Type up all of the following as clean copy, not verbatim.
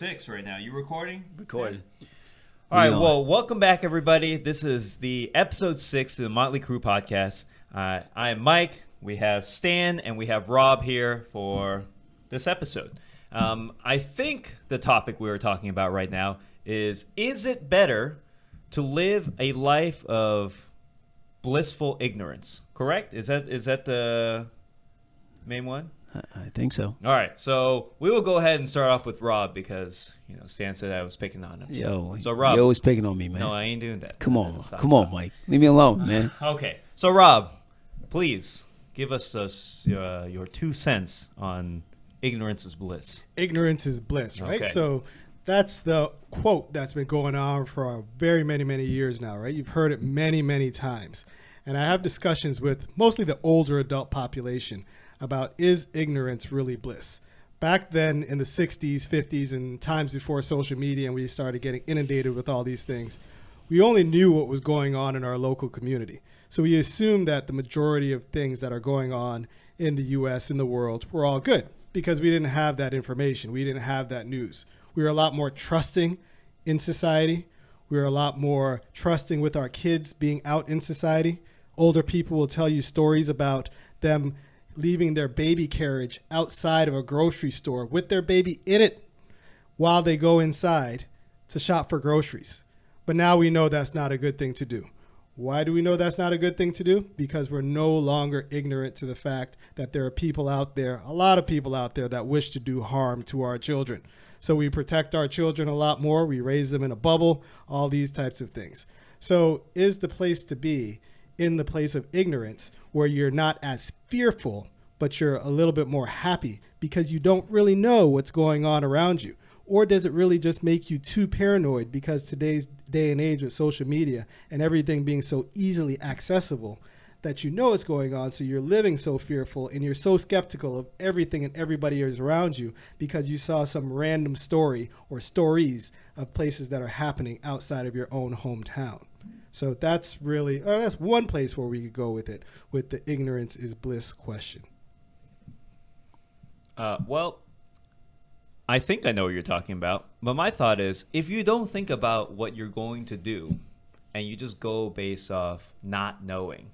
6 right now. You recording? Recording. All right. Well, welcome back, everybody. This is the episode 6 of the Motley Crew podcast. I am Mike. We have Stan and we have Rob here for this episode. I think the topic we were talking about right now is it better to live a life of blissful ignorance? Correct? Is that the main one? I think so. All right, so we will go ahead and start off with Rob because Stan said I was picking on him. So Rob, you're always picking on me, man. No, I ain't doing that. Come on, Mike. Leave me alone, man. Okay, so Rob, please give us your 2 cents on ignorance is bliss. Ignorance is bliss, right? Okay. So that's the quote that's been going on for very many years now, right? You've heard it many times, and I have discussions with mostly the older adult population about, is ignorance really bliss? Back then in the 60s, 50s, and times before social media and we started getting inundated with all these things, we only knew what was going on in our local community. So we assumed that the majority of things that are going on in the U.S., in the world, were all good because we didn't have that information. We didn't have that news. We were a lot more trusting in society. We were a lot more trusting with our kids being out in society. Older people will tell you stories about them leaving their baby carriage outside of a grocery store with their baby in it while they go inside to shop for groceries. But now we know that's not a good thing to do. Why do we know that's not a good thing to do? Because we're no longer ignorant to the fact that there are people out there, a lot of people out there, that wish to do harm to our children. So we protect our children a lot more. We raise them in a bubble, all these types of things. So is the place to be in the place of ignorance where you're not as fearful, but you're a little bit more happy because you don't really know what's going on around you? Or does it really just make you too paranoid because today's day and age with social media and everything being so easily accessible that you know what's going on, so you're living so fearful and you're so skeptical of everything and everybody is around you because you saw some random story or stories of places that are happening outside of your own hometown? So that's one place where we could go with it, with the ignorance is bliss question. Well, I think I know what you're talking about, but my thought is, if you don't think about what you're going to do and you just go based off not knowing,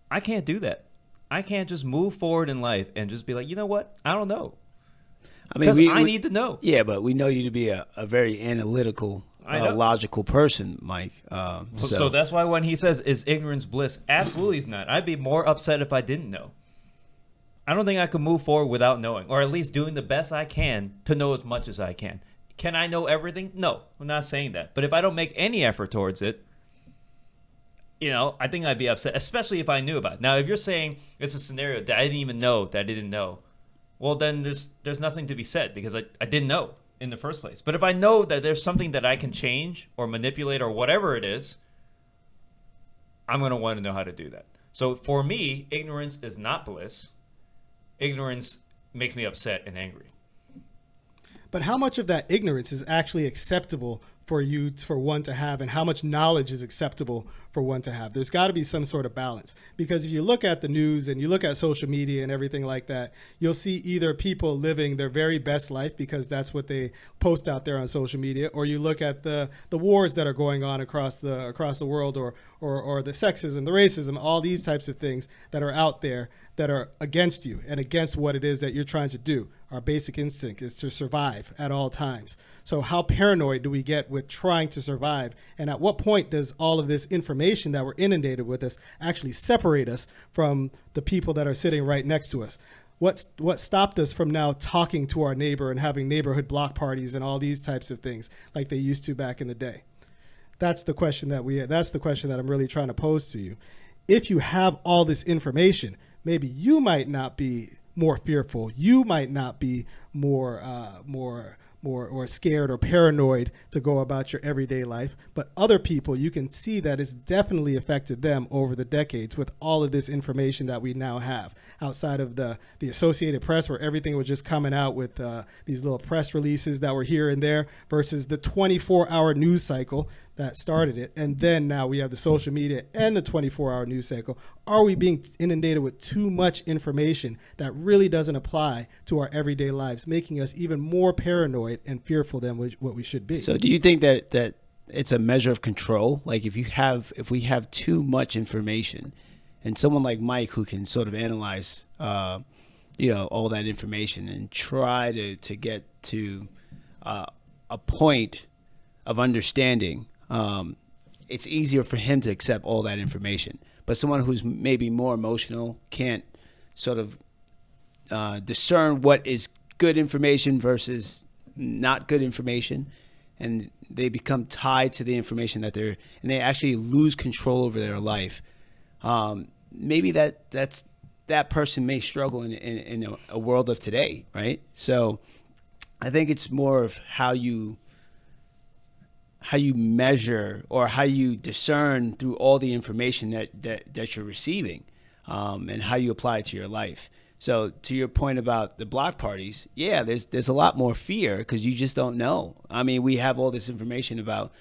I can't do that. I can't just move forward in life and just be like, you know what? I don't know. I mean, I need to know. Yeah, but we know you to be a very analytical, logical person, Mike. So that's why when he says, is ignorance bliss? Absolutely it's not. I'd be more upset if I didn't know. I don't think I could move forward without knowing, or at least doing the best I can to know as much as I can. Can I know everything? No, I'm not saying that. But if I don't make any effort towards it, I think I'd be upset, especially if I knew about it. Now, if you're saying it's a scenario that I didn't even know that I didn't know, well, then there's nothing to be said because I didn't know in the first place. But if I know that there's something that I can change or manipulate or whatever it is, I'm going to want to know how to do that. So for me, ignorance is not bliss. Ignorance makes me upset and angry. But how much of that ignorance is actually acceptable for one to have, and how much knowledge is acceptable for one to have? There's got to be some sort of balance, because if you look at the news and you look at social media and everything like that, you'll see either people living their very best life because that's what they post out there on social media, or you look at the wars that are going on across the world, or the sexism, the racism, all these types of things that are out there that are against you and against what it is that you're trying to do. Our basic instinct is to survive at all times. So how paranoid do we get with trying to survive? And at what point does all of this information that we're inundated with us actually separate us from the people that are sitting right next to us? What stopped us from now talking to our neighbor and having neighborhood block parties and all these types of things like they used to back in the day? That's the question that's the question that I'm really trying to pose to you. If you have all this information, maybe you might not be more fearful. You might not be more scared or paranoid to go about your everyday life. But other people, you can see that it's definitely affected them over the decades with all of this information that we now have outside of the Associated Press, where everything was just coming out with these little press releases that were here and there, versus the 24-hour news cycle that started it, and then now we have the social media and the 24-hour news cycle? Are we being inundated with too much information that really doesn't apply to our everyday lives, making us even more paranoid and fearful than what we should be? So do you think that it's a measure of control? Like if we have too much information, and someone like Mike who can sort of analyze all that information and try to get to a point of understanding, it's easier for him to accept all that information. But someone who's maybe more emotional can't sort of discern what is good information versus not good information, and they become tied to the information and they actually lose control over their life. Maybe that person may struggle in a world of today, right? So I think it's more of how you measure or how you discern through all the information that you're receiving, and how you apply it to your life. So to your point about the block parties, yeah, there's a lot more fear because you just don't know. I mean, we have all this information about,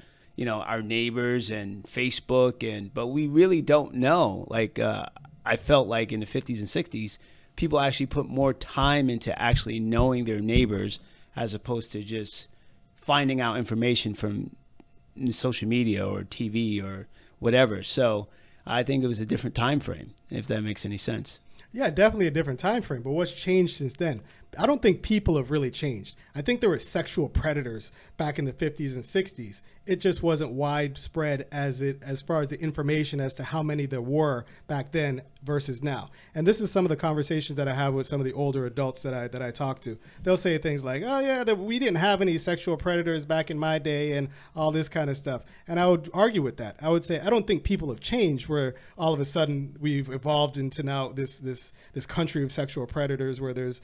our neighbors and Facebook, but we really don't know. Like I felt like in the 50s and 60s, people actually put more time into actually knowing their neighbors as opposed to just finding out information from social media or TV or whatever. So I think it was a different time frame, if that makes any sense. Yeah, definitely a different time frame. But what's changed since then? I don't think people have really changed. I think there were sexual predators back in the 50s and 60s. It just wasn't widespread as far as the information as to how many there were back then versus now. And this is some of the conversations that I have with some of the older adults that I talk to. They'll say things like, "Oh yeah, we didn't have any sexual predators back in my day," and all this kind of stuff. And I would argue with that. I would say I don't think people have changed where all of a sudden we've evolved into now this country of sexual predators where there's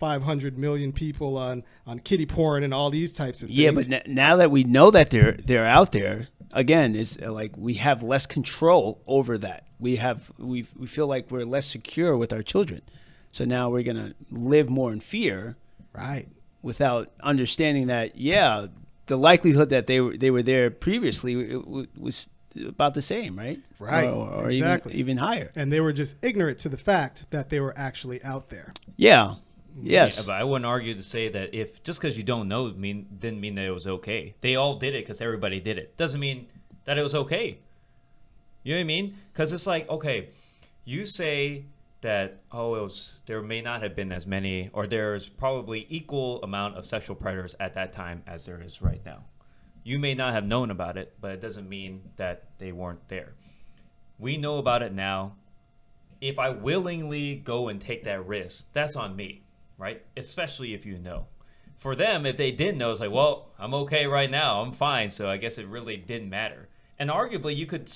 500 million people on kiddie porn and all these types of things. Yeah, but now that we know that they're out there, again, it's like we have less control over that. We feel like we're less secure with our children. So now we're gonna live more in fear, right? Without understanding that, yeah, the likelihood that they were there previously was about the same, right? Right, or exactly, even higher. And they were just ignorant to the fact that they were actually out there. Yeah. Yes. Yeah, but I wouldn't argue to say that if just because you don't know didn't mean that it was okay. They all did it because everybody did it. Doesn't mean that it was okay. You know what I mean? Because it's like, okay, you say that, there may not have been as many, or there's probably equal amount of sexual predators at that time as there is right now. You may not have known about it, but it doesn't mean that they weren't there. We know about it now. If I willingly go and take that risk, that's on me, right? Especially if you know. For them, if they didn't know, it's like, well, I'm okay right now. I'm fine. So I guess it really didn't matter. And arguably, you could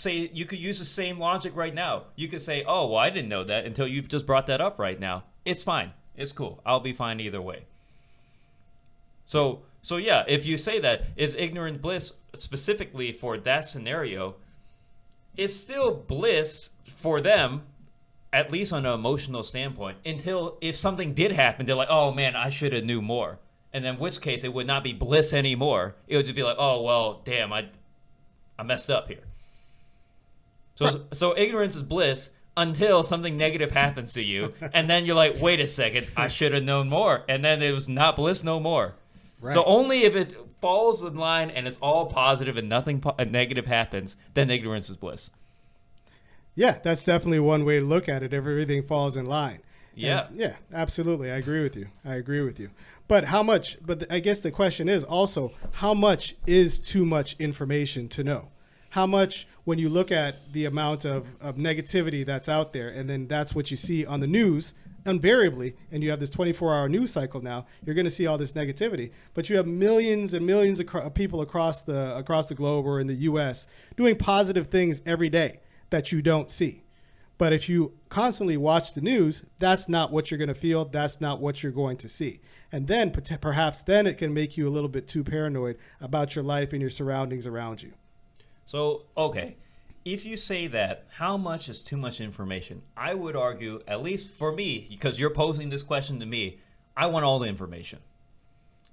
use the same logic right now. You could say, oh, well, I didn't know that until you just brought that up right now. It's fine. It's cool. I'll be fine either way. So yeah, if you say that, is ignorant bliss specifically for that scenario, it's still bliss for them, at least on an emotional standpoint, until if something did happen, they're like, oh man, I should have knew more. And in which case, it would not be bliss anymore. It would just be like, oh, well, damn, I messed up here. So ignorance is bliss until something negative happens to you. And then you're like, wait a second, I should have known more. And then it was not bliss no more. Right. So only if it falls in line and it's all positive and nothing negative happens, then ignorance is bliss. Yeah, that's definitely one way to look at it. If everything falls in line. Yeah. And yeah, absolutely. I agree with you. But how much, I guess the question is also, how much is too much information to know? How much, when you look at the amount of negativity that's out there, and then that's what you see on the news, invariably, and you have this 24-hour news cycle now, you're going to see all this negativity. But you have millions and millions of people across the globe or in the U.S. doing positive things every day that you don't see. But if you constantly watch the news, that's not what you're going to feel. That's not what you're going to see. And then perhaps then it can make you a little bit too paranoid about your life and your surroundings around you. So, okay, if you say that, how much is too much information? I would argue, at least for me, because you're posing this question to me, I want all the information.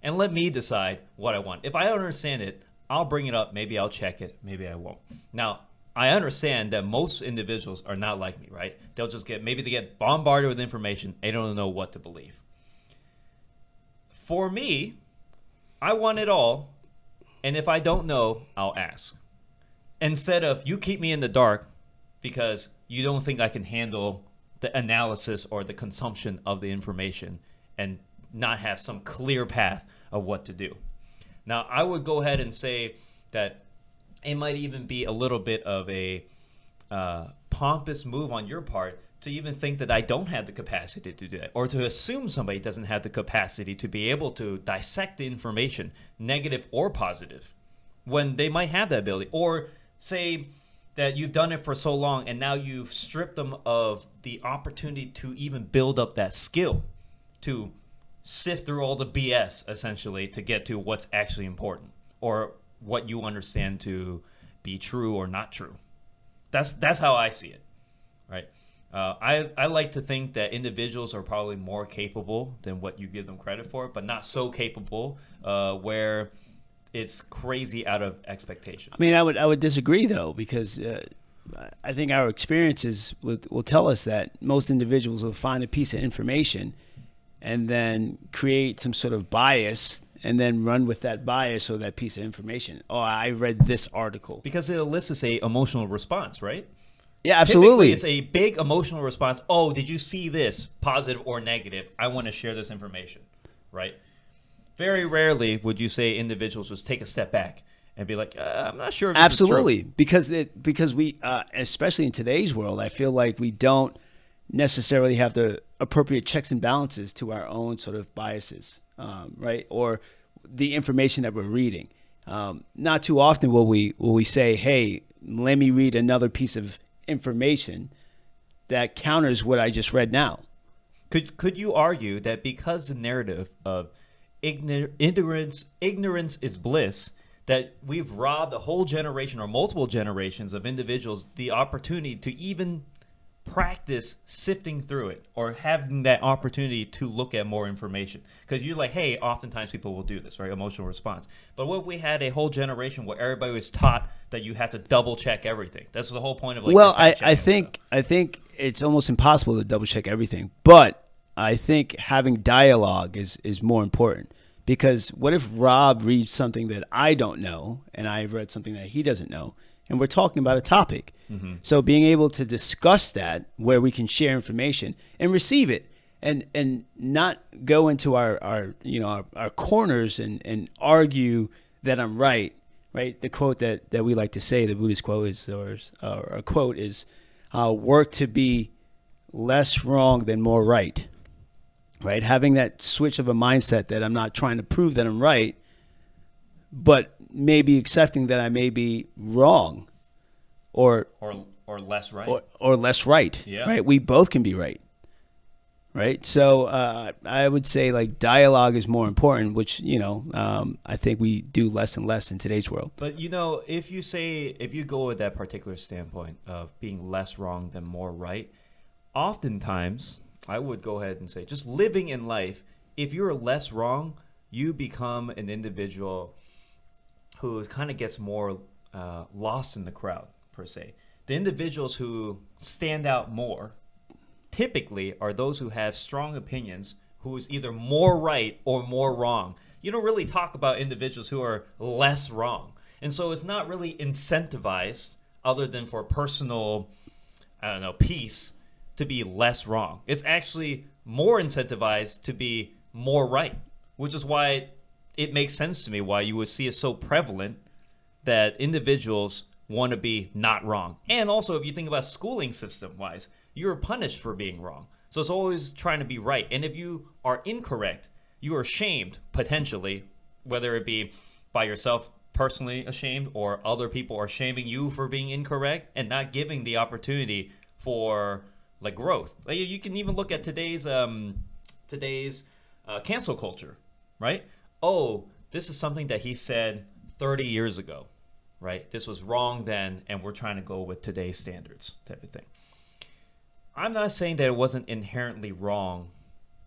And let me decide what I want. If I don't understand it, I'll bring it up. Maybe I'll check it. Maybe I won't. Now, I understand that most individuals are not like me, right? They'll just maybe they get bombarded with information. They don't know what to believe. For me, I want it all. And if I don't know, I'll ask. Instead of you keep me in the dark because you don't think I can handle the analysis or the consumption of the information and not have some clear path of what to do. Now, I would go ahead and say that it might even be a little bit of a pompous move on your part to even think that I don't have the capacity to do that, or to assume somebody doesn't have the capacity to be able to dissect the information, negative or positive, when they might have that ability. Or say that you've done it for so long and now you've stripped them of the opportunity to even build up that skill to sift through all the BS, essentially, to get to what's actually important or what you understand to be true or not true. That's how I see it, right? I like to think that individuals are probably more capable than what you give them credit for, but not so capable where it's crazy out of expectation. I mean, I would disagree though, because I think our experiences will tell us that most individuals will find a piece of information and then create some sort of bias and then run with that bias or that piece of information. Oh, I read this article. Because it elicits a emotional response, right? Yeah, absolutely. Typically, it's a big emotional response. Oh, did you see this, positive or negative? I want to share this information, right? Very rarely would you say individuals just take a step back and be like, I'm not sure if this absolutely. is true. Because we, especially in today's world, I feel like we don't necessarily have the appropriate checks and balances to our own sort of biases, right? Or the information that we're reading. Not too often will we say, hey, let me read another piece of information that counters what I just read now. Could you argue that because the narrative of ignorance is bliss, that we've robbed a whole generation or multiple generations of individuals the opportunity to even practice sifting through it or having that opportunity to look at more information? Because you're like, hey, oftentimes people will do this, right? Emotional response. But what if we had a whole generation where everybody was taught that you had to double check everything? That's the whole point of like. Well, I think it's almost impossible to double check everything, but I think having dialogue is more important. Because what if Rob reads something that I don't know and I've read something that he doesn't know, and we're talking about a topic? Mm-hmm. So being able to discuss that where we can share information and receive it and not go into our corners and argue that I'm right. The quote that we like to say, the Buddhist quote is, or a quote is, work to be less wrong than more right. Right? Having that switch of a mindset that I'm not trying to prove that I'm right, but maybe accepting that I may be wrong or less right. Or less right. Yeah. Right? We both can be right. Right? So I would say like dialogue is more important, which, I think we do less and less in today's world. But, if you go with that particular standpoint of being less wrong than more right, oftentimes I would go ahead and say just living in life, if you're less wrong, you become an individual who kind of gets more lost in the crowd, per se. The individuals who stand out more typically are those who have strong opinions, who is either more right or more wrong. You don't really talk about individuals who are less wrong. And so it's not really incentivized, other than for personal, peace, to be less wrong. It's actually more incentivized to be more right, which is why it makes sense to me why you would see it so prevalent that individuals want to be not wrong. And also, if you think about schooling system-wise, you're punished for being wrong. So it's always trying to be right. And if you are incorrect, you are shamed, potentially, whether it be by yourself personally ashamed or other people are shaming you for being incorrect and not giving the opportunity for like growth. Like, you can even look at today's cancel culture, right? Oh, this is something that he said 30 years ago, right? This was wrong then, and we're trying to go with today's standards type of thing. I'm not saying that it wasn't inherently wrong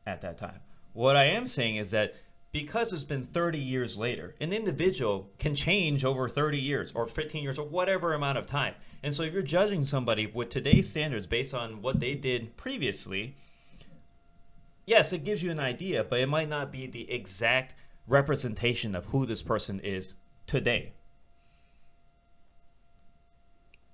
at that time. What I am saying is that because it's been 30 years later, an individual can change over 30 years or 15 years or whatever amount of time. And so if you're judging somebody with today's standards based on what they did previously, yes, it gives you an idea, but it might not be the exact representation of who this person is today.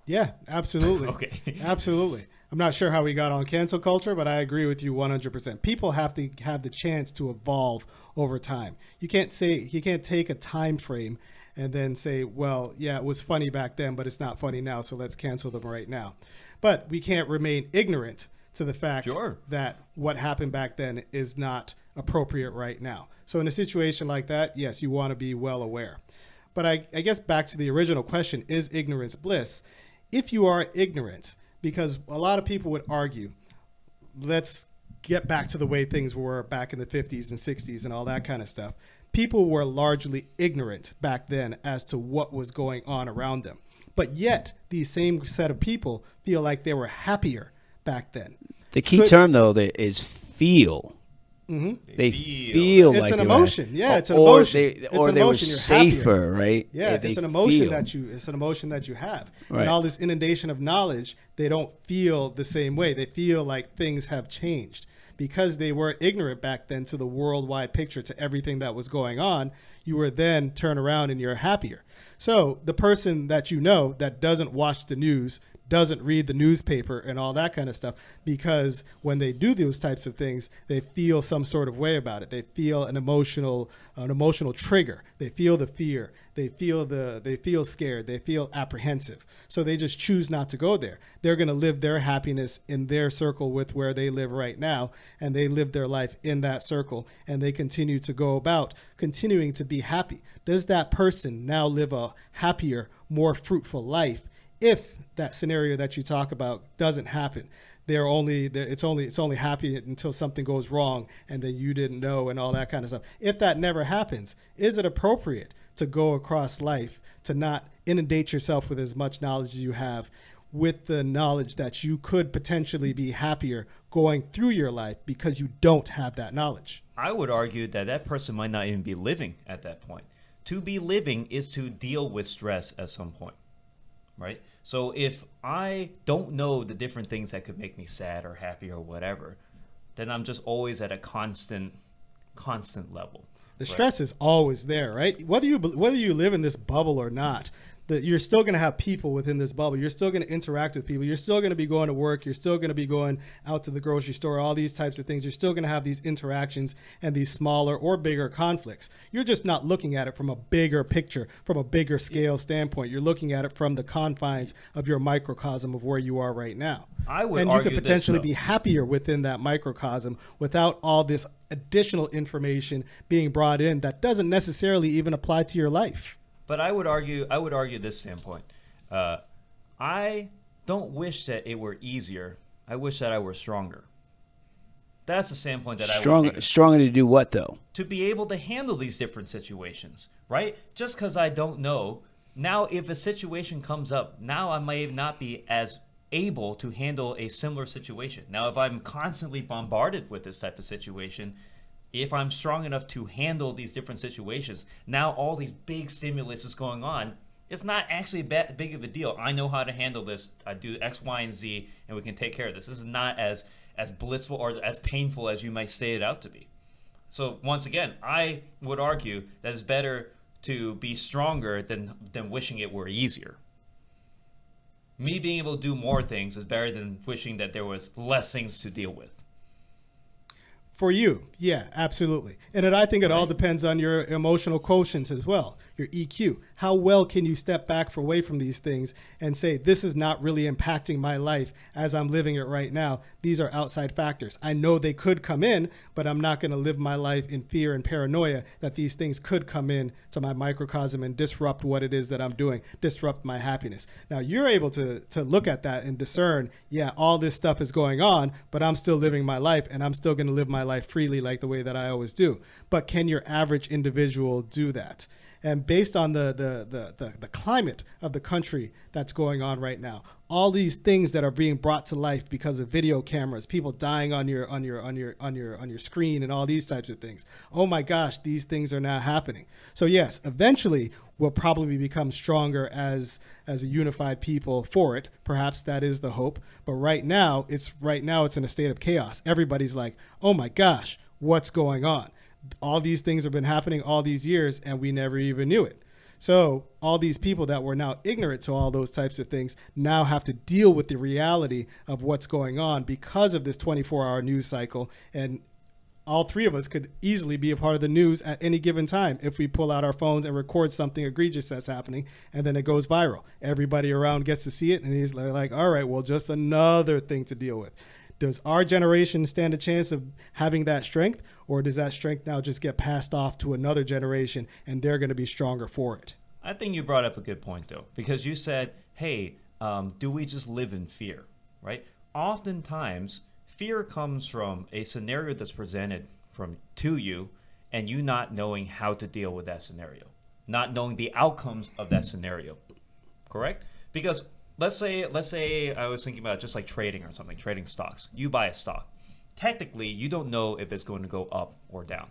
Yeah, absolutely. Okay. Absolutely. I'm not sure how we got on cancel culture, but I agree with you 100%. People have to have the chance to evolve over time. You can't take a time frame and then say, well, yeah, it was funny back then, but it's not funny now, so let's cancel them right now. But we can't remain ignorant to the fact that what happened back then is not appropriate right now. So in a situation like that, yes, you want to be well aware. But I guess back to the original question, is ignorance bliss? If you are ignorant, because a lot of people would argue, let's get back to the way things were back in the 50s and 60s and all that kind of stuff. People were largely ignorant back then as to what was going on around them. But yet, these same set of people feel like they were happier back then. The key term, though, is feel. Mm-hmm. They feel it's like an emotion. Yeah, it's an emotion. Or they were safer, right? Yeah, it's an emotion that you have. Right. And all this inundation of knowledge, they don't feel the same way. They feel like things have changed because they weren't ignorant back then to the worldwide picture, to everything that was going on. You were then turn around and you're happier. So the person that you know that doesn't watch the news, doesn't read the newspaper and all that kind of stuff, because when they do those types of things, they feel some sort of way about it. They feel an emotional trigger. They feel the fear. They feel scared. They feel apprehensive. So they just choose not to go there. They're going to live their happiness in their circle with where they live right now, and they live their life in that circle, and they continue to go about continuing to be happy. Does that person now live a happier, more fruitful life if that scenario that you talk about doesn't happen? It's only happy until something goes wrong and then you didn't know and all that kind of stuff. If that never happens, is it appropriate to go across life, to not inundate yourself with as much knowledge as you have, with the knowledge that you could potentially be happier going through your life because you don't have that knowledge? I would argue that that person might not even be living at that point. To be living is to deal with stress at some point, right? So if I don't know the different things that could make me sad or happy or whatever, then I'm just always at a constant level. The stress is always there, right? Whether you live in this bubble or not, you're still going to have people within this bubble. You're still going to interact with people. You're still going to be going to work. You're still going to be going out to the grocery store, all these types of things. You're still going to have these interactions and these smaller or bigger conflicts. You're just not looking at it from a bigger picture, from a bigger scale standpoint. You're looking at it from the confines of your microcosm of where you are right now. And you could potentially be happier within that microcosm without all this additional information being brought in that doesn't necessarily even apply to your life. But I would argue this standpoint. I don't wish that it were easier. I wish that I were stronger. That's the standpoint that I would take. Stronger to do what, though? To be able to handle these different situations, right? Just because I don't know, now if a situation comes up, now I may not be as able to handle a similar situation. Now, if I'm constantly bombarded with this type of situation, if I'm strong enough to handle these different situations, now all these big stimulus is going on, it's not actually that big of a deal. I know how to handle this. I do X, Y, and Z, and we can take care of this. This is not as blissful or as painful as you might state it out to be. So once again, I would argue that it's better to be stronger than wishing it were easier. Me being able to do more things is better than wishing that there was less things to deal with. For you, yeah, absolutely. And I think it all depends on your emotional quotient as well, your EQ. How well can you step back away from these things and say, this is not really impacting my life as I'm living it right now. These are outside factors. I know they could come in, but I'm not going to live my life in fear and paranoia that these things could come in to my microcosm and disrupt what it is that I'm doing, disrupt my happiness. Now, you're able to look at that and discern, yeah, all this stuff is going on, but I'm still living my life and I'm still going to live my life freely like the way that I always do. But can your average individual do that? And based on the climate of the country that's going on right now, all these things that are being brought to life because of video cameras, people dying on your screen, and all these types of things. Oh my gosh, these things are now happening. So yes, eventually we'll probably become stronger as a unified people for it. Perhaps that is the hope. But right now it's in a state of chaos. Everybody's like, oh my gosh, what's going on? All these things have been happening all these years and we never even knew it. So all these people that were now ignorant to all those types of things now have to deal with the reality of what's going on because of this 24-hour news cycle. And all three of us could easily be a part of the news at any given time if we pull out our phones and record something egregious that's happening, and then it goes viral. Everybody around gets to see it, and he's like, all right, well, just another thing to deal with. Does our generation stand a chance of having that strength, or does that strength now just get passed off to another generation and they're going to be stronger for it? I think you brought up a good point, though, because you said, hey, do we just live in fear, right? Oftentimes, fear comes from a scenario that's presented to you and you not knowing how to deal with that scenario, not knowing the outcomes of that scenario, correct? Because let's say I was thinking about just like trading or something, trading stocks. You buy a stock. Technically, you don't know if it's going to go up or down.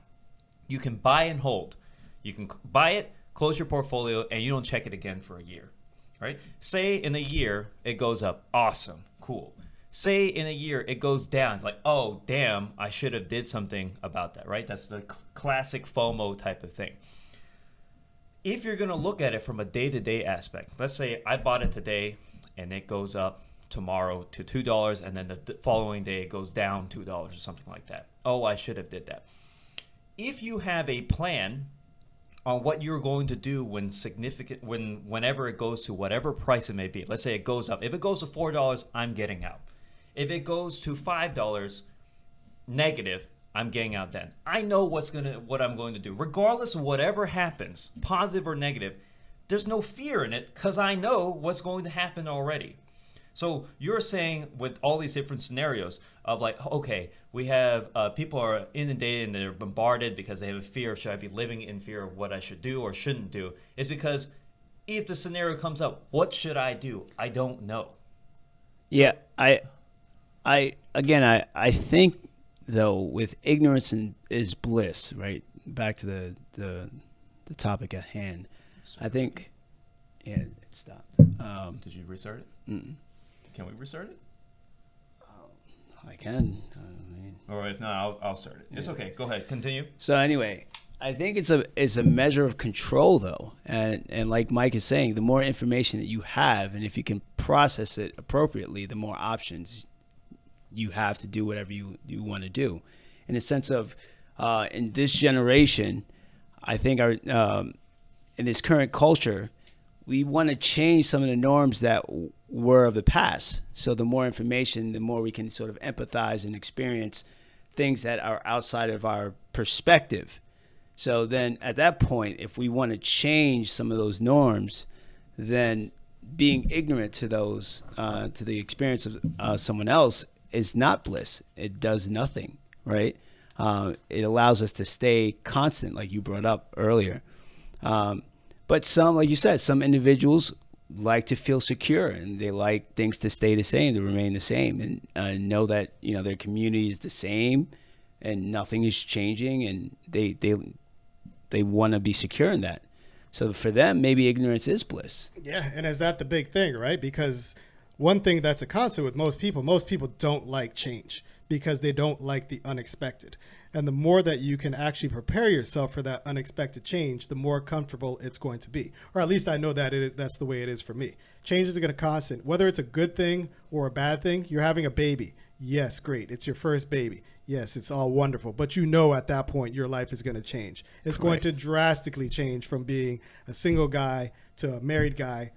You can buy and hold. You can buy it, close your portfolio, and you don't check it again for a year, right? Say in a year, it goes up. Awesome, cool. Say in a year, it goes down. Like, oh, damn, I should have did something about that, right? That's the classic FOMO type of thing. If you're going to look at it from a day-to-day aspect, let's say I bought it today, and it goes up tomorrow to $2, and then the following day it goes down $2 or something like that. Oh, I should have did that. If you have a plan on what you're going to do whenever it goes to whatever price it may be, let's say it goes up. If it goes to $4, I'm getting out. If it goes to $5 negative, I'm getting out then. I know what I'm going to do. Regardless of whatever happens, positive or negative, there's no fear in it because I know what's going to happen already. So you're saying with all these different scenarios of like, okay, we have people are inundated and they're bombarded because they have a fear of should I be living in fear of what I should do or shouldn't do. It's because if the scenario comes up, what should I do? I don't know. Yeah, I think though with ignorance is bliss, right? Back to the topic at hand. I think, yeah, it stopped. Did you restart it? Mm-mm. Can we restart it? I can. Or if not, I'll start it. It's okay. Go ahead. Continue. So anyway, I think it's a measure of control though, and like Mike is saying, the more information that you have, and if you can process it appropriately, the more options you have to do whatever you want to do. In the sense of, in this generation, I think our in this current culture, we want to change some of the norms that were of the past. So the more information, the more we can sort of empathize and experience things that are outside of our perspective. So then at that point, if we want to change some of those norms, then being ignorant to those, to the experience of someone else is not bliss. It does nothing, right? It allows us to stay constant, like you brought up earlier. But some, like you said, some individuals like to feel secure and they like things to stay the same, to remain the same, and know that, you know, their community is the same and nothing is changing, and they want to be secure in that. So for them, maybe ignorance is bliss. Yeah, and is that the big thing, right? Because one thing that's a constant with most people don't like change because they don't like the unexpected. And the more that you can actually prepare yourself for that unexpected change, the more comfortable it's going to be. Or at least I know that that's the way it is for me. Changes are going to constant. Whether it's a good thing or a bad thing, you're having a baby. Yes, great. It's your first baby. Yes, it's all wonderful. But you know at that point your life is going to change. It's going to drastically change from being a single guy to a married guy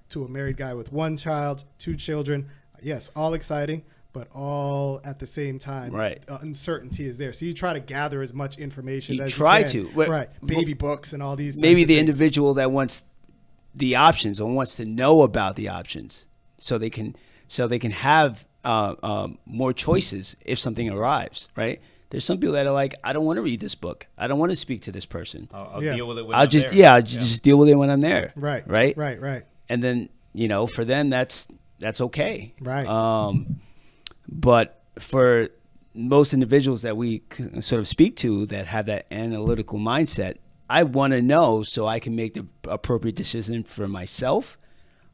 with one child, 2 children. Yes, all exciting, but all at the same time. Right. Uncertainty is there. So you try to gather as much information as you can. To. Right. Baby books and all these things. Maybe the individual that wants the options or wants to know about the options so they can have more choices if something arrives, right? There's some people that are like, I don't want to read this book. I don't want to speak to this person. I'll Yeah. deal with it when I'll I'm just there. just deal with it when I'm there. Right. Right. Right. Right. And then, for them that's okay. Right. But for most individuals that we sort of speak to that have that analytical mindset, I want to know so I can make the appropriate decision for myself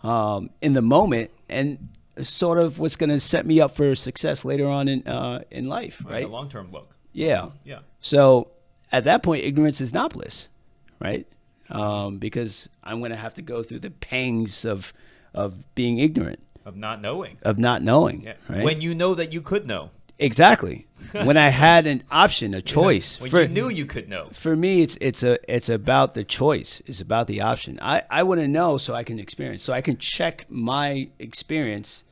in the moment, and sort of what's going to set me up for success later on in life, Like right? a long-term look. Yeah. Yeah. So at that point, ignorance is not bliss, right? Because I'm going to have to go through the pangs of being ignorant, Of not knowing. Yeah. Right? When you know that you could know. Exactly. When I had an option, a choice. When for, you knew you could know. For me, it's about the choice. It's about the option. I want to know so I can experience, so I can check my experience,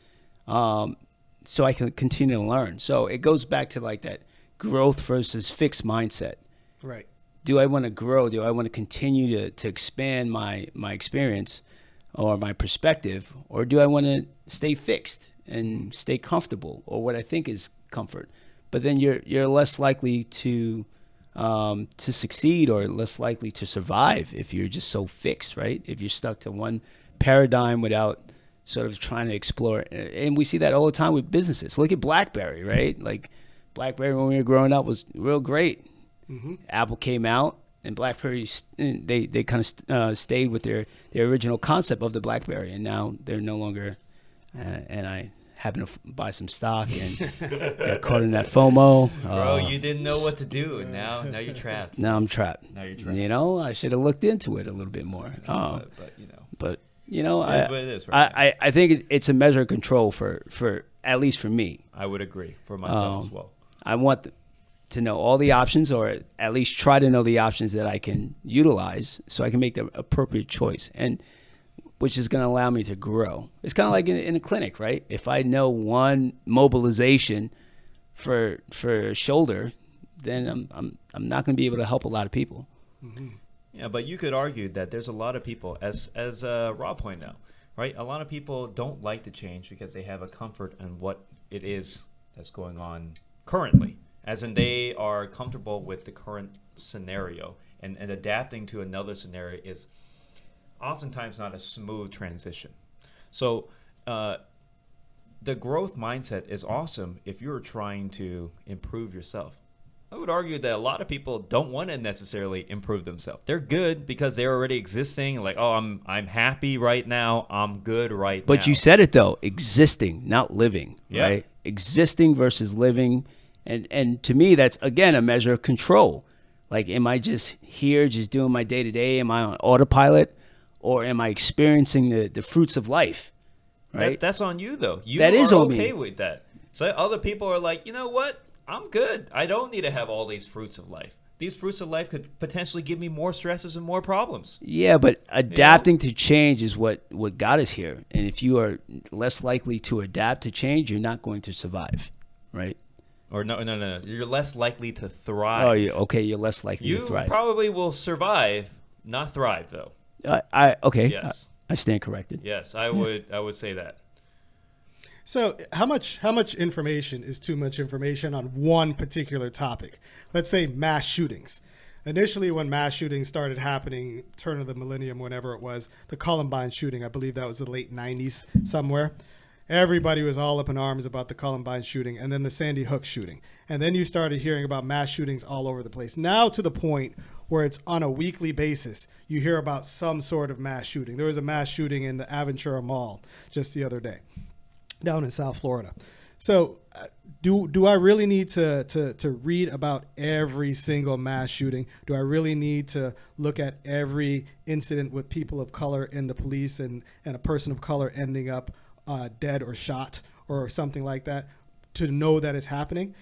so I can continue to learn. So it goes back to like that growth versus fixed mindset. Right. Do I want to grow? Do I want to continue to expand my experience or my perspective? Or do I want to stay fixed and stay comfortable, or what I think is comfort? But then you're less likely to succeed, or less likely to survive if you're just so fixed, right? If you're stuck to one paradigm without sort of trying to explore. And we see that all the time with businesses. Look at BlackBerry, right? Like BlackBerry when we were growing up was real great. Mm-hmm. Apple came out, and BlackBerry they kind of stayed with their original concept of the BlackBerry, and now they're no longer. And I happened to buy some stock and got caught in that FOMO. Bro, you didn't know what to do, and now you're trapped. Now I'm trapped. Now you're trapped. I should have looked into it a little bit more. But But it is what it is, right? I think it's a measure of control for at least for me. I would agree for myself as well. I want to know all the options, or at least try to know the options that I can utilize, so I can make the appropriate choice, and which is going to allow me to grow. It's kind of like in a clinic, right? If I know one mobilization for a shoulder, then I'm not going to be able to help a lot of people. Mm-hmm. Yeah, but you could argue that there's a lot of people, as Rob pointed out, right? A lot of people don't like to change because they have a comfort in what it is that's going on currently, as in they are comfortable with the current scenario, and adapting to another scenario is oftentimes not a smooth transition. So the growth mindset is awesome if you're trying to improve yourself. I would argue that a lot of people don't want to necessarily improve themselves. They're good because they're already existing. Like, oh, I'm happy right now. I'm good right now. But you said it though, existing, not living, Yeah. right? Existing versus living. And to me, that's, again, a measure of control. Like, am I just here, just doing my day-to-day? Am I on autopilot? Or am I experiencing the fruits of life, right? That's on you, though. You That is are on okay me. with that. So other people are like, you know what? I'm good. I don't need to have all these fruits of life. These fruits of life could potentially give me more stresses and more problems. Yeah, but adapting to change is what got us here. And if you are less likely to adapt to change, you're not going to survive, right? Or no. You're less likely to thrive. Oh, yeah, okay, you're less likely You to thrive. probably will survive, not thrive, though. Okay, Yes. I stand corrected. Yes, I would say that. So how much information is too much information on one particular topic? Let's say mass shootings. Initially, when mass shootings started happening, turn of the millennium, whenever it was, the Columbine shooting, I believe that was the late 90s somewhere. Everybody was all up in arms about the Columbine shooting, and then the Sandy Hook shooting. And then you started hearing about mass shootings all over the place. Now to the point where it's on a weekly basis, you hear about some sort of mass shooting. There was a mass shooting in the Aventura Mall just the other day, down in South Florida. So do I really need to read about every single mass shooting? Do I really need to look at every incident with people of color in the police and a person of color ending up dead or shot or something like that to know that it's happening?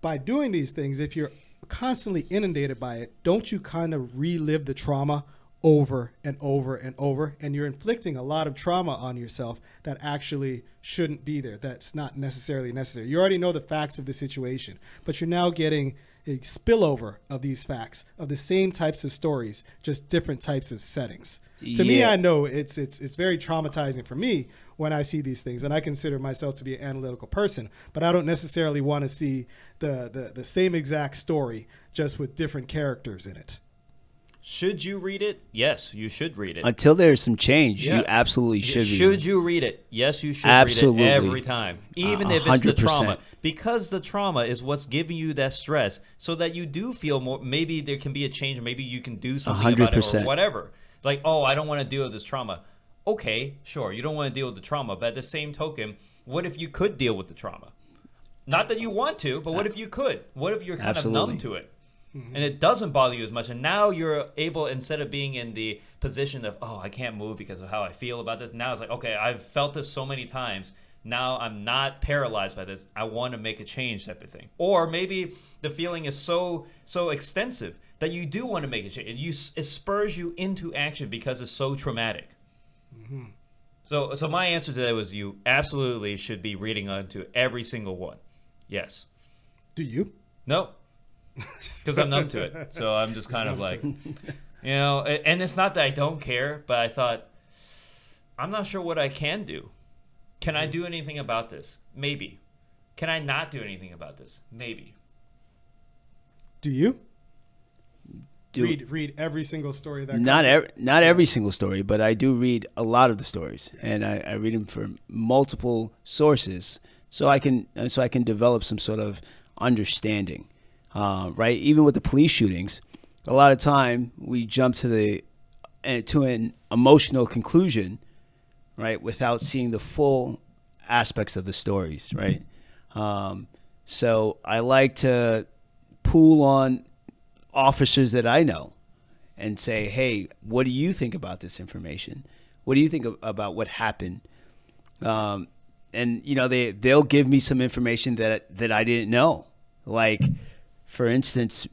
By doing these things, if you're constantly inundated by it, don't you kind of relive the trauma over and over and over, and you're inflicting a lot of trauma on yourself that actually shouldn't be there. That's not necessarily necessary. You already know the facts of the situation, but you're now getting a spillover of these facts of the same types of stories, just different types of settings. To me, I know it's very traumatizing for me when I see these things, and I consider myself to be an analytical person, but I don't necessarily want to see the same exact story just with different characters in it. Should you read it? Yes, you should read it. Until there's some change, Yeah. you absolutely should read it. Should you read it? Yes, you should Absolutely. read it every time. Even if it's the 100%. trauma. Because the trauma is what's giving you that stress so that you do feel more, maybe there can be a change, maybe you can do something about it 100%. or whatever. Like, oh, I don't want to deal with this trauma. Okay, sure, you don't want to deal with the trauma, but at the same token, what if you could deal with the trauma? Not that you want to, but what if you could? What if you're kind of numb to it? And it doesn't bother you as much. And now you're able, instead of being in the position of, oh, I can't move because of how I feel about this. Now it's like, okay, I've felt this so many times. Now I'm not paralyzed by this. I want to make a change, type of thing. Or maybe the feeling is so extensive that you do want to make a change. It spurs you into action because it's so traumatic. Mm-hmm. So my answer to that was you absolutely should be reading onto every single one. Yes. Do you? No. Because I'm numb to it. So I'm just kind of like, and it's not that I don't care, but I thought, I'm not sure what I can do. Can I do anything about this? Maybe. Can I not do anything about this? Maybe. Do you? Read every single story that comes not every single story, but I do read a lot of the stories, and I read them from multiple sources, so I can develop some sort of understanding. Right, even with the police shootings, a lot of time we jump to an emotional conclusion, right, without seeing the full aspects of the stories, right. So I like to pool on officers that I know and say, hey, what do you think about this information? What do you think about what happened? And they'll give me some information that I didn't know, like. For instance,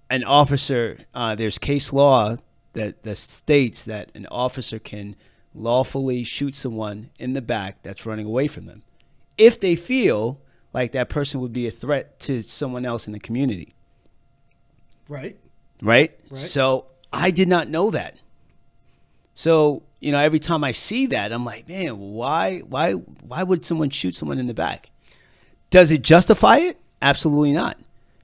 an officer, there's case law that states that an officer can lawfully shoot someone in the back that's running away from them if they feel like that person would be a threat to someone else in the community. Right. So I did not know that. So, every time I see that, I'm like, man, why would someone shoot someone in the back? Does it justify it? Absolutely not.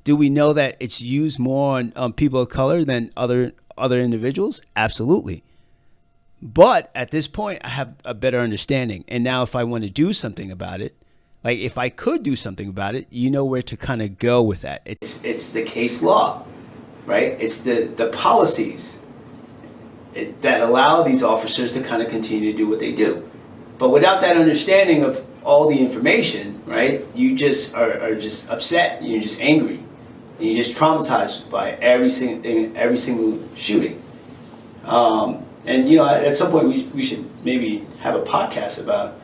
Do we know that it's used more on people of color than other individuals? Absolutely. But at this point, I have a better understanding. And now if I want to do something about it, like if I could do something about it, you know where to kind of go with that. It's the case law, right? It's the policies that allow these officers to kind of continue to do what they do. But without that understanding of all the information, right, you just are just upset. You're just angry. And you're just traumatized by every single shooting. At some point we should maybe have a podcast about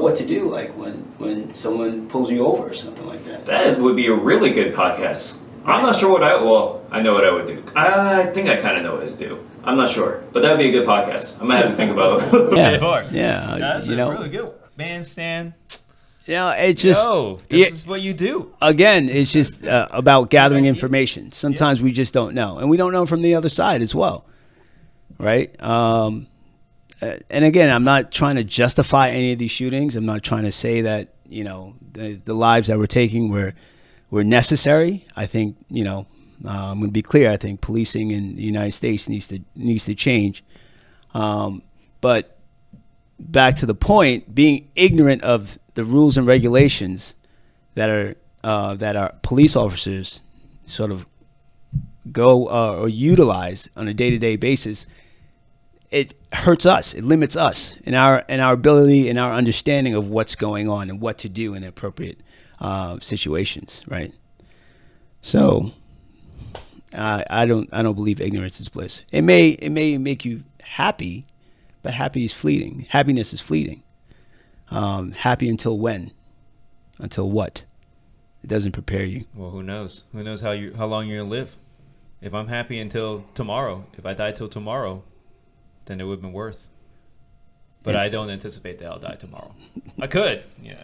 what to do, like when someone pulls you over or something like that. That would be a really good podcast. I'm not sure I know what I would do. I think I kind of know what to do. I'm not sure, but that would be a good podcast. I'm gonna have to think about it a little bit more. Yeah, that's really good. Man, Stan. It's just this is what you do. Again, it's just about gathering information. Sometimes we just don't know, and we don't know from the other side as well, right? And again, I'm not trying to justify any of these shootings. I'm not trying to say that the lives that we're taking were necessary. I think I'm going to be clear. I think policing in the United States needs to change. But back to the point, being ignorant of the rules and regulations that our police officers sort of go or utilize on a day-to-day basis, it hurts us. It limits us in our ability and our understanding of what's going on and what to do in appropriate situations, right? So I don't believe ignorance is bliss. It may make you happy, but happiness is fleeting. Happy until when? Until what? It doesn't prepare you. Well, who knows? Who knows how long you're gonna live? If I'm happy until tomorrow, if I die till tomorrow, then it would have been worth. But I don't anticipate that I'll die tomorrow. I could. Yeah,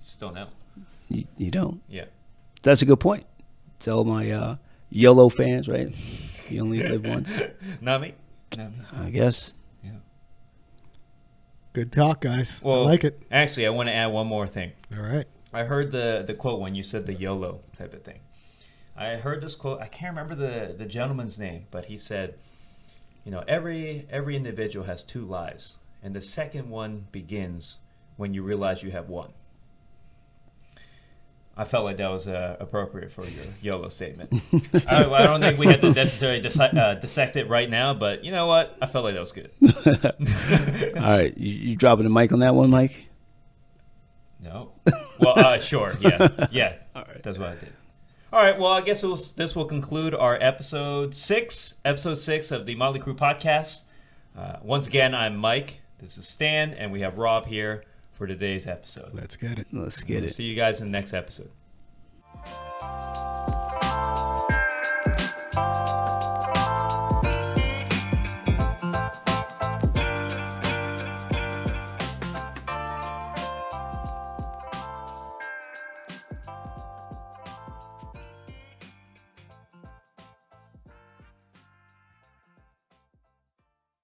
just don't know. You don't. Yeah. That's a good point. Tell my YOLO fans, right? You only live once. Not me. I guess. Yeah. Good talk, guys. Well, I like it. Actually, I want to add one more thing. All right. I heard the quote when you said the YOLO type of thing. I heard this quote. I can't remember the gentleman's name, but he said, every individual has two lives, and the second one begins when you realize you have one. I felt like that was appropriate for your YOLO statement. I don't think we had to necessarily dissect it right now, but you know what? I felt like that was good. All right. You dropping the mic on that one, Mike? No. Well, sure. Yeah. Yeah. All right. That's what I did. All right. Well, I guess this will conclude our episode 6 of the Motley Crew podcast. Once again, I'm Mike. This is Stan, and we have Rob here for today's episode. Let's get it. Let's get it. See you guys in the next episode.